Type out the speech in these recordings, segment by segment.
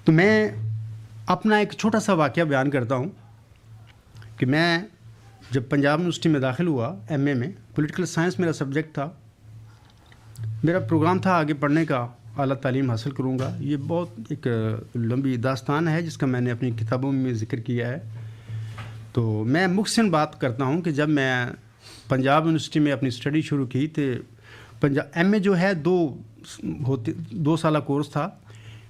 تو میں اپنا ایک چھوٹا سا واقعہ بیان کرتا ہوں کہ میں جب پنجاب یونیورسٹی میں داخل ہوا ایم اے میں، پولیٹیکل سائنس میرا سبجیکٹ تھا، میرا پروگرام تھا آگے پڑھنے کا، اعلیٰ تعلیم حاصل کروں گا. یہ بہت ایک لمبی داستان ہے جس کا میں نے اپنی کتابوں میں ذکر کیا ہے. تو میں مختصراً بات کرتا ہوں کہ جب میں پنجاب یونیورسٹی میں اپنی اسٹڈی شروع کی تو ایم اے جو ہے دو سالہ کورس تھا،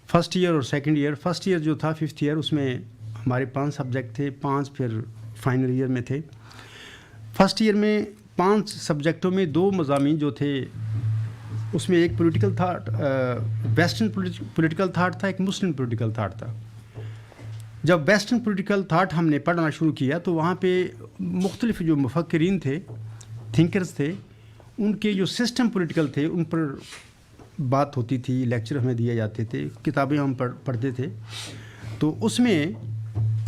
فرسٹ ایئر اور سیکنڈ ایئر. فرسٹ ایئر جو تھا 5th ایئر، اس میں ہمارے 5 سبجیکٹ تھے، 5 پھر فائنل ایئر میں تھے. فرسٹ ایئر میں 5 سبجیکٹوں میں 2 مضامین جو تھے، اس میں ایک political thought, western political thought تھا، ایک مسلم پولیٹیکل تھاٹ تھا. جب ویسٹرن پولیٹیکل تھاٹ ہم نے پڑھنا شروع کیا تو وہاں پہ مختلف جو مفکرین تھے، تھنکرز تھے، ان کے جو سسٹم پولیٹیکل تھے ان پر بات ہوتی تھی، لیکچر ہمیں دیے جاتے تھے، کتابیں ہم پڑھتے تھے. تو اس میں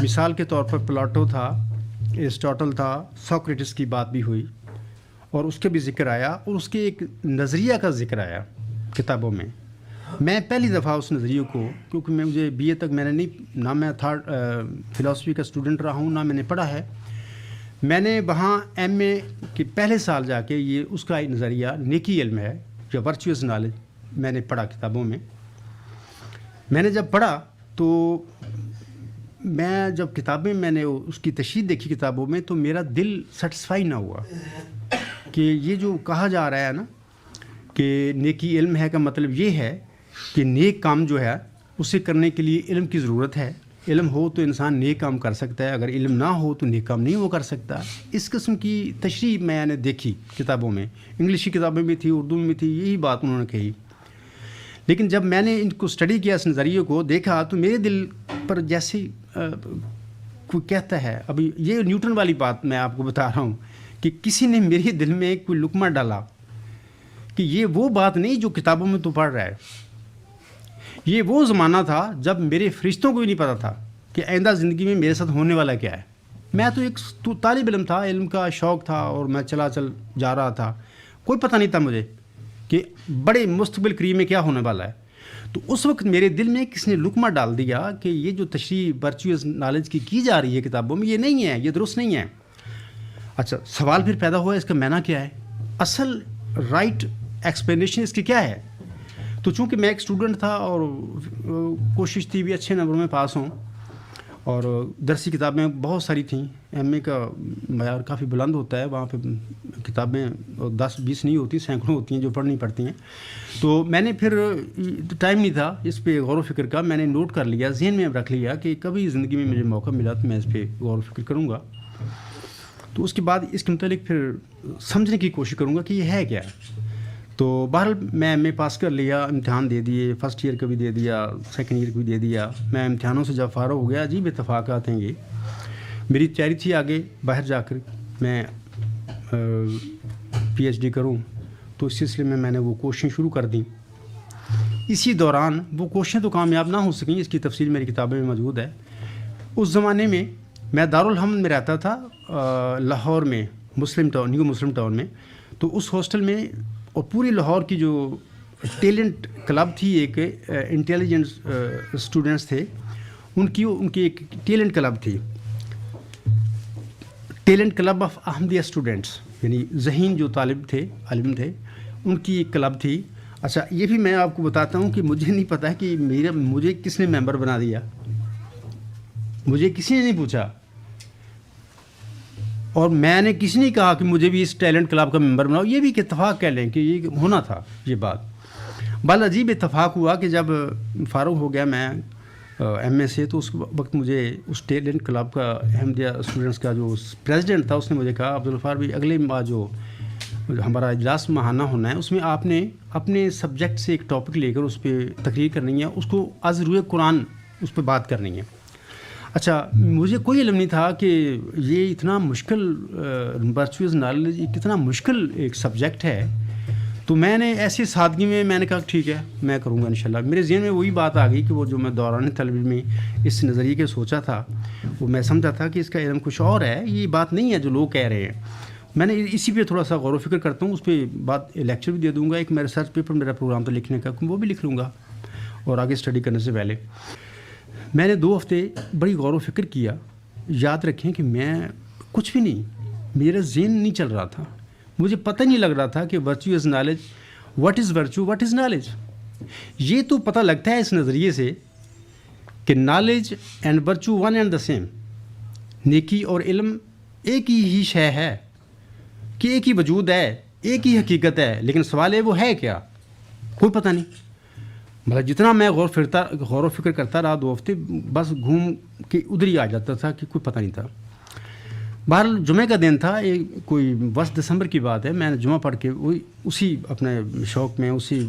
مثال کے طور پر پلاٹو تھا، ایرسٹاٹل تھا، سوکریٹس کی بات بھی ہوئی اور اس کا بھی ذکر آیا، اور اس کے ایک نظریہ کا ذکر آیا کتابوں میں. میں پہلی دفعہ اس نظریے کو، کیونکہ مجھے بی اے تک میں نے نہیں، نہ میں فلاسفی کا اسٹوڈنٹ رہا ہوں، نہ میں نے پڑھا ہے. میں نے وہاں ایم اے کے پہلے سال جا کے یہ اس کا نظریہ نیکی علم ہے یا ورچوئس نالج میں نے پڑھا کتابوں میں. میں نے جب پڑھا تو میں جب کتابیں میں نے اس کی تشریح دیکھی کتابوں میں تو میرا دل سیٹسفائی نہ ہوا کہ یہ جو کہا جا رہا ہے نا کہ نیکی علم ہے کا مطلب یہ ہے کہ نیک کام جو ہے اسے کرنے کے لیے علم کی ضرورت ہے. علم ہو تو انسان نیک کام کر سکتا ہے، اگر علم نہ ہو تو نیک کام نہیں وہ کر سکتا. اس قسم کی تشریح میں نے دیکھی کتابوں میں، انگلش کی کتابیں بھی تھی، اردو میں بھی تھی، یہی بات انہوں نے کہی. لیکن جب میں نے ان کو اسٹڈی کیا، اس نظریے کو دیکھا، تو میرے دل پر جیسے کوئی کہتا ہے، ابھی یہ نیوٹن والی بات میں آپ کو بتا رہا ہوں کہ کسی نے میرے دل میں کوئی لقمہ ڈالا کہ یہ وہ بات نہیں جو کتابوں میں تو پڑھ رہا ہے. یہ وہ زمانہ تھا جب میرے فرشتوں کو بھی نہیں پتہ تھا کہ آئندہ زندگی میں میرے ساتھ ہونے والا کیا ہے. میں تو ایک طالب علم تھا، علم کا شوق تھا اور میں چل جا رہا تھا، کوئی پتہ نہیں تھا مجھے کہ بڑے مستقبل قریب میں کیا ہونے والا ہے. تو اس وقت میرے دل میں کس نے لقمہ ڈال دیا کہ یہ جو تشریح ورچوئس نالج کی جا رہی ہے کتابوں میں، یہ نہیں ہے، یہ درست نہیں ہے. اچھا، سوال پھر پیدا ہوا اس کا معنی کیا ہے، اصل رائٹ ایکسپلینیشن اس کی کیا ہے. تو چونکہ میں ایک اسٹوڈنٹ تھا اور کوشش تھی بھی اچھے نمبروں میں پاس ہوں، اور درسی کتابیں بہت ساری تھیں. ایم اے کا معیار کافی بلند ہوتا ہے، وہاں پہ کتابیں 10-20 نہیں ہوتی، سینکڑوں ہوتی ہیں جو پڑھنی پڑتی ہیں. تو میں نے پھر ٹائم نہیں تھا اس پہ غور و فکر کا، میں نے نوٹ کر لیا، ذہن میں رکھ لیا کہ کبھی زندگی میں مجھے موقع ملا تو میں اس پہ غور و فکر کروں گا. تو اس کے بعد اس کے متعلق پھر سمجھنے کی کوشش کروں گا کہ یہ ہے کیا. تو بہرحال میں ایم اے پاس کر لیا، امتحان دے دیے، فرسٹ ایئر کا بھی دے دیا، سیکنڈ ایئر کا بھی دے دیا. میں امتحانوں سے جب فارغ ہو گیا، عجیب اتفاقات ہیں یہ. میری تیاری تھی آگے باہر جا کر میں پی ایچ ڈی کروں، تو اس سلسلے میں نے وہ کوششیں شروع کر دیں. اسی دوران وہ کوششیں تو کامیاب نہ ہو سکیں، اس کی تفصیل میری کتابیں میں موجود ہے. اس زمانے میں میں دارالحمد میں رہتا تھا، لاہور میں، مسلم ٹاؤن، نیو مسلم ٹاؤن میں. تو اس ہاسٹل میں، اور پوری لاہور کی جو ٹیلنٹ کلب تھی، ایک انٹیلیجنٹ اسٹوڈنٹس تھے، ان کی ایک ٹیلنٹ کلب تھی، talent club of Ahmadiyya students, یعنی ذہین جو طالب تھے، علم تھے، ان کی ایک کلب تھی. اچھا، یہ بھی میں آپ کو بتاتا ہوں کہ مجھے نہیں پتہ کہ مجھے کس نے ممبر بنا دیا، مجھے کسی نے نہیں پوچھا، اور میں نے کسی نے کہا کہ مجھے بھی اس ٹیلنٹ کلب کا ممبر بناؤ. یہ بھی ایک اتفاق کہہ لیں کہ یہ ہونا تھا یہ بات. بل عجیب اتفاق ہوا کہ جب فارغ ہو گیا میں ایم اے سے، تو اس وقت مجھے اس ٹیلنٹ کلب کا، احمدیہ اسٹوڈنٹس کا جو پریزیڈنٹ تھا، اس نے مجھے کہا، عبدالغفار بھی، اگلے ماہ جو ہمارا اجلاس ماہانہ ہونا ہے، اس میں آپ نے اپنے سبجیکٹ سے ایک ٹاپک لے کر اس پہ تقریر کرنی ہے، اس کو از روئے قرآن اس پہ بات کرنی ہے. اچھا، مجھے کوئی علم نہیں تھا کہ یہ اتنا مشکل ورچوئس نالج کتنا مشکل ایک سبجیکٹ ہے. تو میں نے ایسی سادگی میں نے کہا ٹھیک ہے میں کروں گا انشاءاللہ. میرے ذہن میں وہی بات آ گئی کہ وہ جو میں دوران طالب علم میں اس نظریے کے سوچا تھا، وہ میں سمجھا تھا کہ اس کا علم کچھ اور ہے، یہ بات نہیں ہے جو لوگ کہہ رہے ہیں. میں نے اسی پہ تھوڑا سا غور و فکر کرتا ہوں، اس پہ بات لیکچر بھی دے دوں گا. ایک میں ریسرچ پیپر میرا پروگرام تھا لکھنے کا، وہ بھی لکھ لوں گا اور آگے اسٹڈی کرنے سے پہلے. میں نے 2 ہفتے بڑی غور و فکر کیا. یاد رکھیں کہ میں کچھ بھی نہیں, میرا ذہن نہیں چل رہا تھا, مجھے پتہ نہیں لگ رہا تھا کہ virtue is knowledge, what is virtue, what is knowledge. یہ تو پتہ لگتا ہے اس نظریے سے کہ knowledge and virtue one and the same, نیکی اور علم ایک ہی شے ہے, کہ ایک ہی وجود ہے, ایک ہی حقیقت ہے, لیکن سوال ہے وہ ہے کیا, کوئی پتہ نہیں. مطلب جتنا میں غور و فکر کرتا رہا 2 ہفتے, بس گھوم کے ادھر ہی آ جاتا تھا کہ کوئی پتہ نہیں تھا. بہرحال جمعہ کا دن تھا, کوئی 10 دسمبر کی بات ہے. میں نے جمعہ پڑھ کے اسی اپنے شوق میں, اسی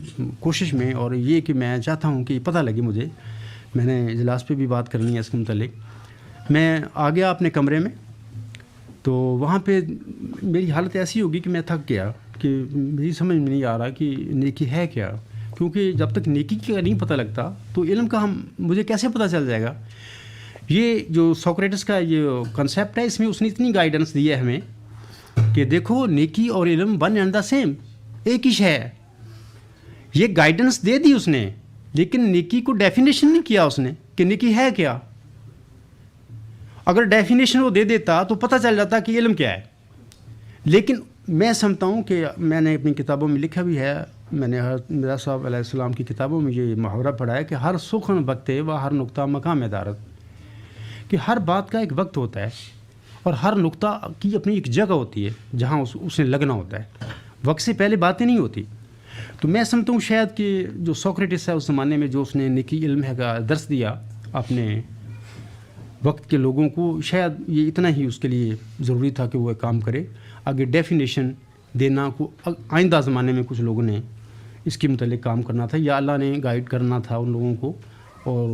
کوشش میں, اور یہ کہ میں چاہتا ہوں کہ پتہ لگے مجھے, میں نے اجلاس پہ بھی بات کرنی ہے اس کے متعلق. میں آ گیا اپنے کمرے میں, تو وہاں پہ میری حالت ایسی ہوگی کہ میں تھک گیا, کہ میری سمجھ میں نہیں آ رہا کہ نیکی ہے کیا, کیونکہ جب تک نیکی کا نہیں پتہ لگتا تو علم کا مجھے کیسے پتہ چل جائے گا. یہ جو سوکریٹس کا یہ کنسیپٹ ہے, اس میں اس نے اتنی گائیڈنس دی ہے ہمیں کہ دیکھو نیکی اور علم ون اینڈ دا سیم, ایک ہی ہے. یہ گائیڈنس دے دی اس نے, لیکن نیکی کو ڈیفینیشن نہیں کیا اس نے کہ نیکی ہے کیا. اگر ڈیفینیشن وہ دے دیتا تو پتہ چل جاتا کہ علم کیا ہے. لیکن میں سمجھتا ہوں کہ میں نے اپنی کتابوں میں لکھا بھی ہے, میں نے مرزا صاحب علیہ السلام کی کتابوں میں یہ محاورہ پڑھا ہے کہ ہر سخن وقت و ہر نقطہ مقام دارت, کہ ہر بات کا ایک وقت ہوتا ہے اور ہر نقطہ کی اپنی ایک جگہ ہوتی ہے جہاں اس نے لگنا ہوتا ہے. وقت سے پہلے باتیں نہیں ہوتی. تو میں سمجھتا ہوں شاید کہ جو سوکریٹس ہے اس زمانے میں, جو اس نے نیکی علم ہے کا درس دیا اپنے وقت کے لوگوں کو, شاید یہ اتنا ہی اس کے لیے ضروری تھا کہ وہ ایک کام کرے. آگے ڈیفینیشن دینا کو آئندہ زمانے میں کچھ لوگوں نے اس کے متعلق کام کرنا تھا, یا اللہ نے گائیڈ کرنا تھا ان لوگوں کو, اور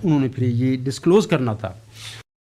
انہوں نے پھر یہ ڈسکلوز کرنا تھا.